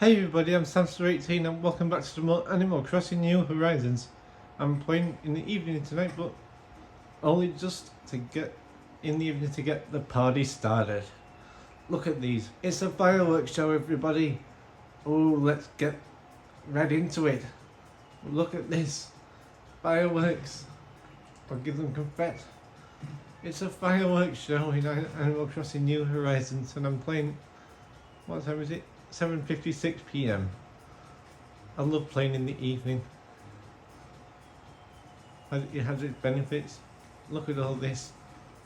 Hey everybody, I'm Samster18 and welcome back to some more Animal Crossing New Horizons. I'm playing in the evening tonight, but only just to get in the evening to get the party started. Look at these. It's a fireworks show, everybody. Oh, let's get right into it. Look at this. Fireworks. I'll give them confetti. It's a fireworks show in Animal Crossing New Horizons and I'm playing, what time is it? 7:56 PM. I love playing in the evening. It has its benefits. Look at all this.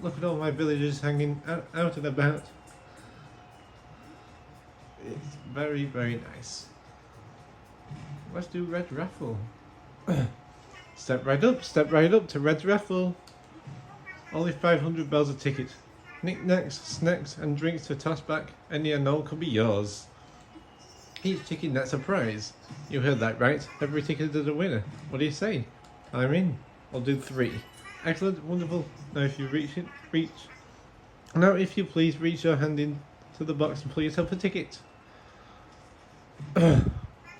Look at all my villagers hanging out and about. It's very, very nice. Let's do Red Raffle. Step right up to Red Raffle. Only 500 bells a ticket. Knickknacks, snacks and drinks to toss back. Any and all could be yours. Each ticket nets a prize. You heard that right. Every ticket is a winner. What do you say? I'm in. I'll do 3. Excellent, wonderful. Now if you reach. Now if you please reach your hand into the box and pull yourself a ticket.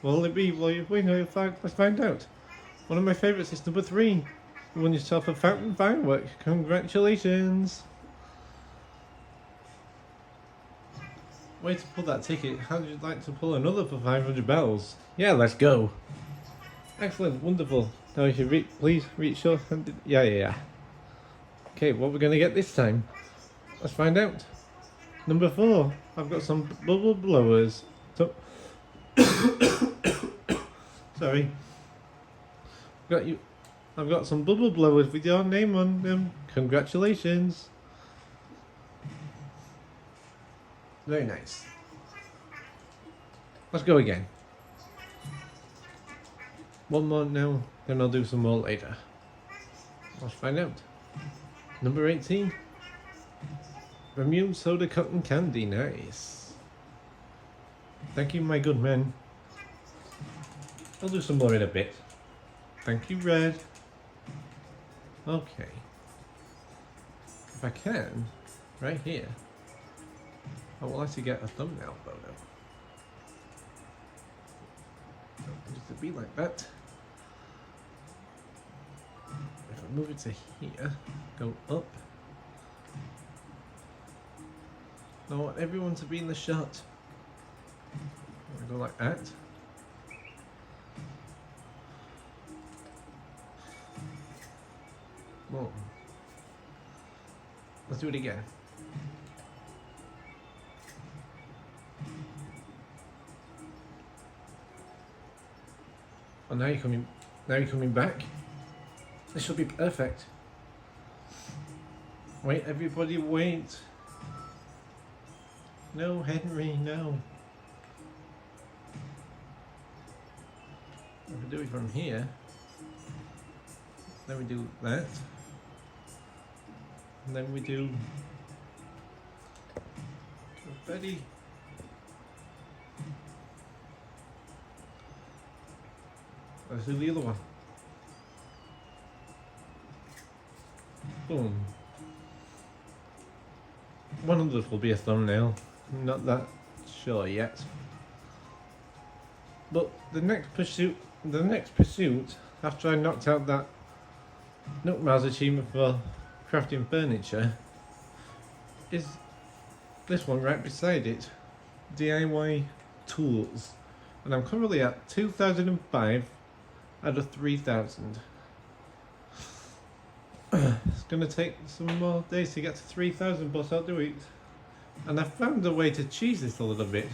What'll it be? Well, you win. Let's find out. One of my favourites is number 3. You won yourself a fountain firework. Congratulations. Way to pull that ticket. How would you like to pull another for 500 bells? Yeah, let's go. Excellent, wonderful. Now if you please reach your hand. Yeah. Okay, what we're gonna get this time? Let's find out. Number 4. I've got some bubble blowers. So sorry. I've got some bubble blowers with your name on them. Congratulations. Very nice. Let's go again. One more now, then I'll do some more later. Let's find out. Number 18. Bermuda soda cotton candy, nice. Thank you, my good men. I'll do some more in a bit. Thank you, Red. Okay. If I can, right here. I would like to get a thumbnail photo. Just to be like that. If I move it to here, go up. I want everyone to be in the shot. I go like that. Whoa. Let's do it again. Oh, now you're coming back. This should be perfect. Wait, everybody wait. No, Henry, no. If we do it from here, then we do that. And then we do Betty. Let's do the other one. Boom. One of those will be a thumbnail. I'm not that sure yet. But the next pursuit, after I knocked out that Nook Miles achievement for crafting furniture, is this one right beside it. DIY tools. And I'm currently at 2005 out of 3,000. It's gonna take some more days to get to 3,000, but I'll do it. And I found a way to cheese this a little bit.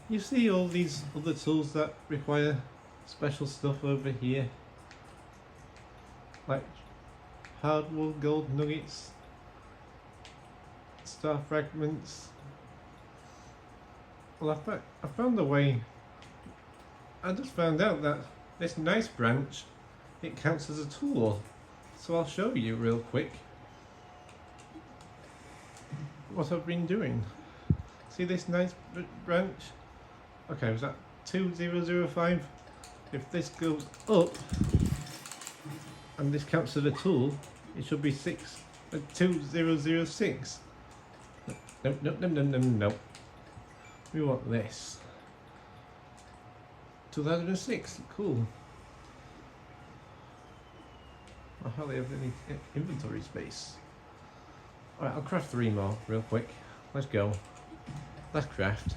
You see all these other tools that require special stuff over here, like hardwood, gold nuggets, star fragments. Well, I found a way. I just found out that this nice branch, it counts as a tool. So I'll show you real quick what I've been doing. See this nice branch? Okay, was that 2005? If this goes up and this counts as a tool, it should be 2006. Nope. We want this. 2006, cool. I hardly have any inventory space. Alright, I'll craft 3 more real quick. Let's go. Let's craft.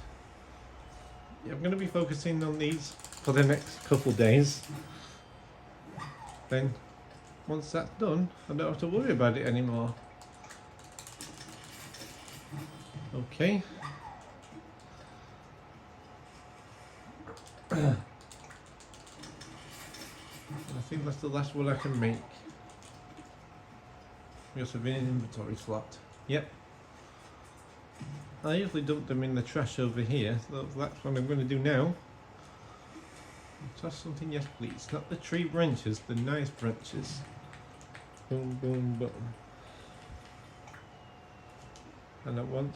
Yeah, I'm going to be focusing on these for the next couple days. Then, once that's done, I don't have to worry about it anymore. Okay. I think that's the last one I can make. We also have an inventory slot. Yep. I usually dump them in the trash over here, so that's what I'm going to do now. Toss something, yes please. Not the tree branches, the nice branches. Boom, boom, boom. And I want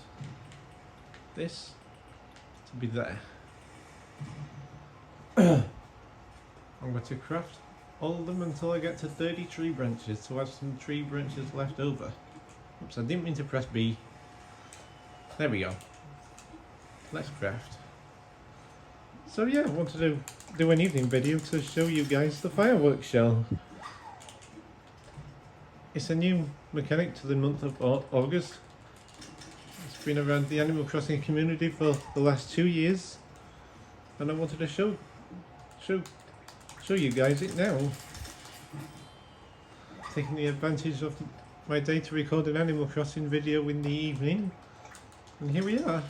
this to be there. I'm going to craft all of them until I get to 30 tree branches, so I have some tree branches left over. Oops, I didn't mean to press B. There we go. Let's craft. So yeah, I wanted to do an evening video to show you guys the fireworks show. It's a new mechanic to the month of August. It's been around the Animal Crossing community for the last 2 years, and I wanted to show you guys it now. Taking the advantage of my day to record an Animal Crossing video in the evening, and here we are.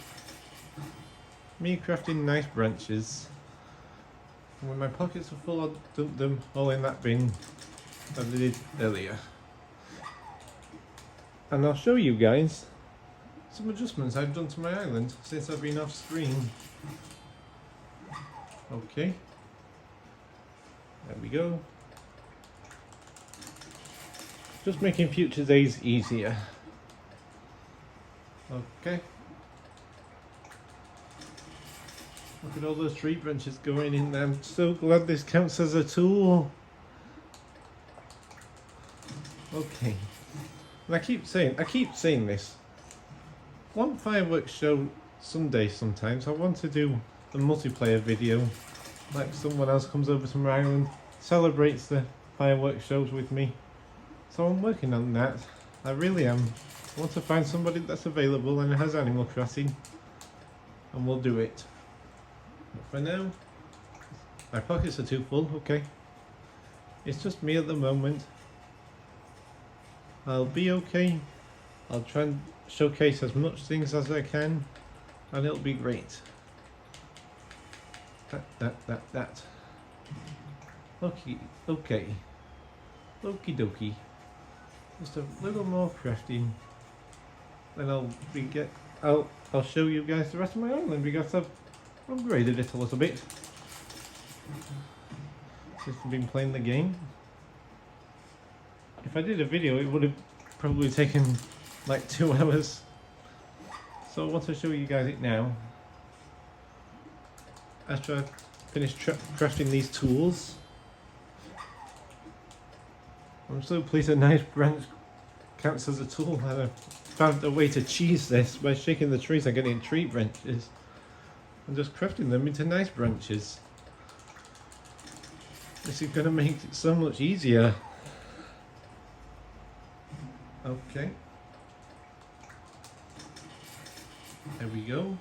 Me crafting nice branches. And when my pockets are full, I'll dump them all in that bin that I did earlier. And I'll show you guys some adjustments I've done to my island since I've been off screen. Okay. There we go. Just making future days easier. Okay. Look at all those tree branches going in there. I'm so glad this counts as a tool. Okay. And I keep saying this. One fireworks show someday sometimes. I want to do a multiplayer video. Like someone else comes over to my island, celebrates the fireworks shows with me. So I'm working on that. I really am. I want to find somebody that's available and has Animal Crossing. And we'll do it. But for now, my pockets are too full, okay. It's just me at the moment. I'll be okay. I'll try and showcase as much things as I can, and it'll be great. That. Okay. Okie dokie. Just a little more crafting. Then I'll show you guys the rest of my island because I've upgraded it a little bit since I've been playing the game. If I did a video, it would have probably taken like 2 hours. So I want to show you guys it now. After I finish crafting these tools. I'm so pleased a nice branch counts as a tool. And I've found a way to cheese this by shaking the trees and getting tree branches and just crafting them into nice branches. This is going to make it so much easier. Okay. There we go.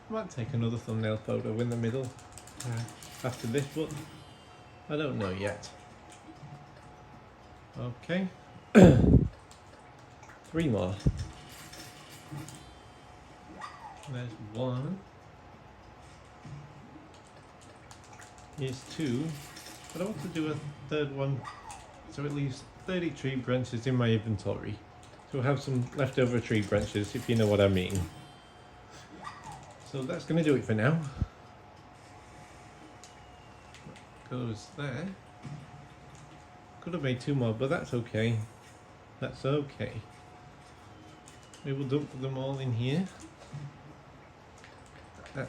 I might take another thumbnail photo in the middle after this, but I don't know yet. Okay. 3 more. There's 1. Here's 2. But I want to do a 3rd one, so it leaves 30 tree branches in my inventory. So I have some leftover tree branches, if you know what I mean. So that's going to do it for now. Goes there. Could have made 2 more, but that's okay. That's okay. We will dump them all in here. That.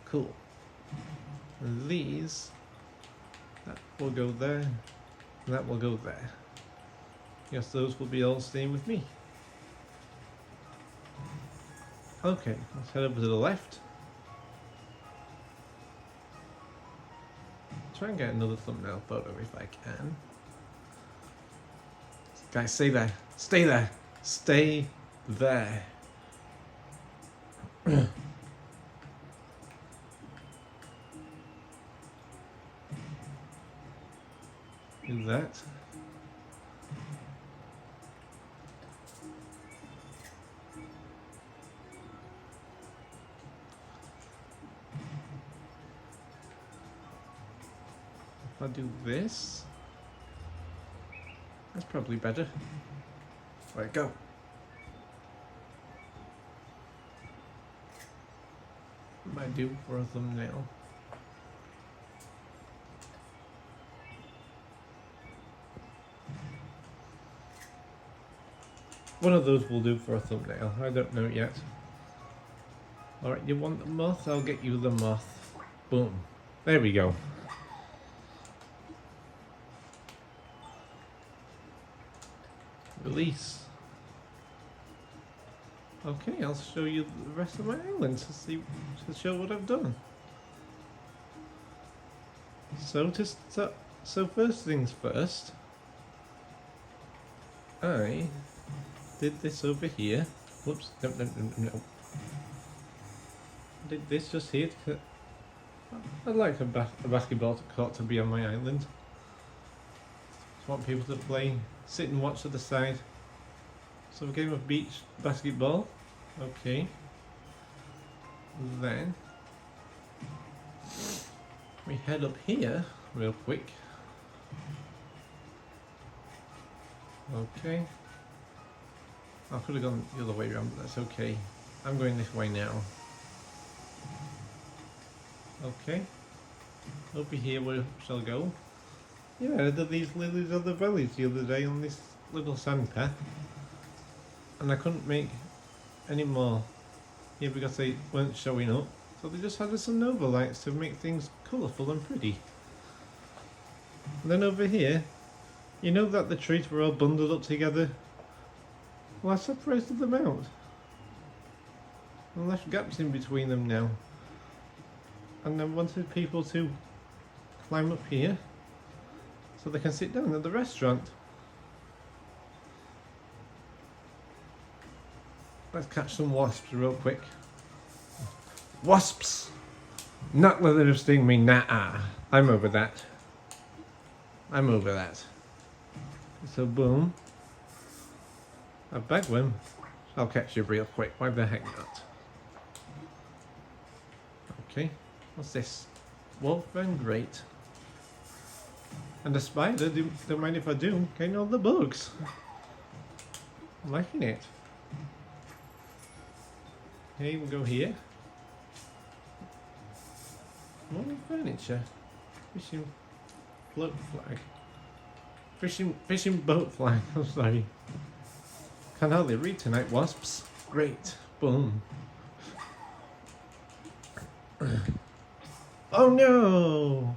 Cool. And these, that will go there, and that will go there. Yes, those will be all staying with me. Okay, let's head over to the left. Try and get another thumbnail photo if I can. Guys, stay there. Stay there. Stay there. Do that. If I do this, that's probably better. Right, go. What might do for a thumbnail. One of those will do for a thumbnail. I don't know yet. Alright, you want the moth? I'll get you the moth. Boom. There we go. Release. Okay, I'll show you the rest of my island to show what I've done. So first things first, I did this over here. Whoops, no. Did this just here. I'd like a basketball court to be on my island. Just want people to play, sit and watch at the side. So a game of beach basketball. Okay. Then we head up here real quick. Okay. I could have gone the other way around, but that's okay. I'm going this way now. Okay. Over here we shall go. Yeah, I did these lilies of the valleys the other day on this little sand path. And I couldn't make any more here because they weren't showing up. So they just added some Nova lights to make things colourful and pretty. And then over here, you know that the trees were all bundled up together? Well, I separated them out. And left gaps in between them now. And I wanted people to climb up here so they can sit down at the restaurant. Let's catch some wasps real quick. Wasps! Not letting them sting me, nah. I'm over that. I'm over that. So boom. A bagworm. I'll catch you real quick. Why the heck not? Okay. What's this? Wolf and great. And a spider. Don't mind if I do. Getting all the bugs. I'm liking it. Okay, we'll go here. More furniture. Fishing float flag. Fishing boat flag. I'm sorry. Can hardly read tonight, wasps. Great. Boom. Oh no!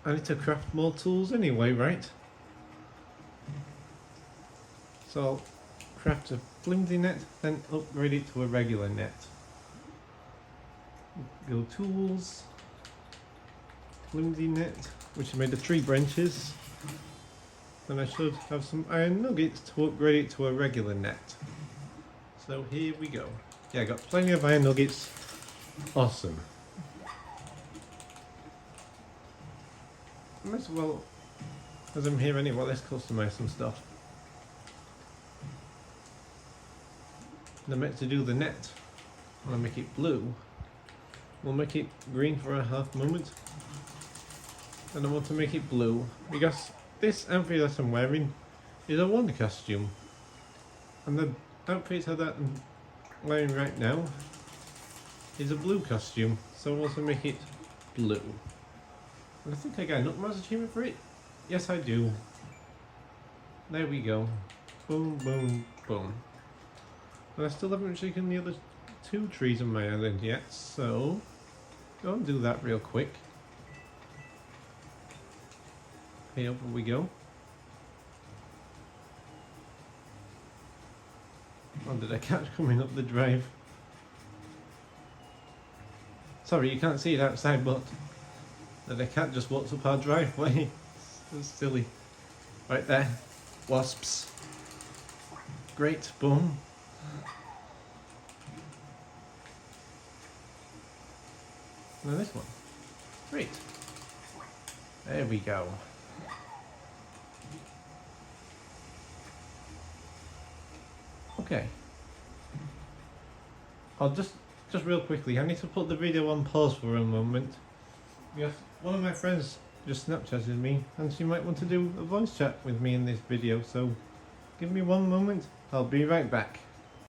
I need to craft more tools anyway, right? So I'll craft a flimsy net, then upgrade it to a regular net. Go tools, flimsy net, which is made of tree branches. Then I should have some iron nuggets to upgrade it to a regular net. So here we go. Yeah, I got plenty of iron nuggets. Awesome. Might as well, as I'm here anyway, let's customize some stuff. And I'm meant to do the net. I want to make it blue. We'll make it green for a half moment. And I want to make it blue because this outfit that I'm wearing is a wonder costume. And the outfit that I'm wearing right now is a blue costume. So I want to make it blue. And I think I got an utmost achievement for it. Yes, I do. There we go. Boom, boom, boom. And I still haven't shaken the other two trees on my island yet, so go and do that real quick. Okay, over we go. Oh, did a cat coming up the drive? Sorry, you can't see it outside, but the cat just walks up our driveway. It's silly. Right there. Wasps. Great. Boom. Now this one. Great. There we go. Okay. I'll just real quickly, I need to put the video on pause for a moment. Yes, one of my friends just Snapchatted me and she might want to do a voice chat with me in this video, so give me one moment, I'll be right back.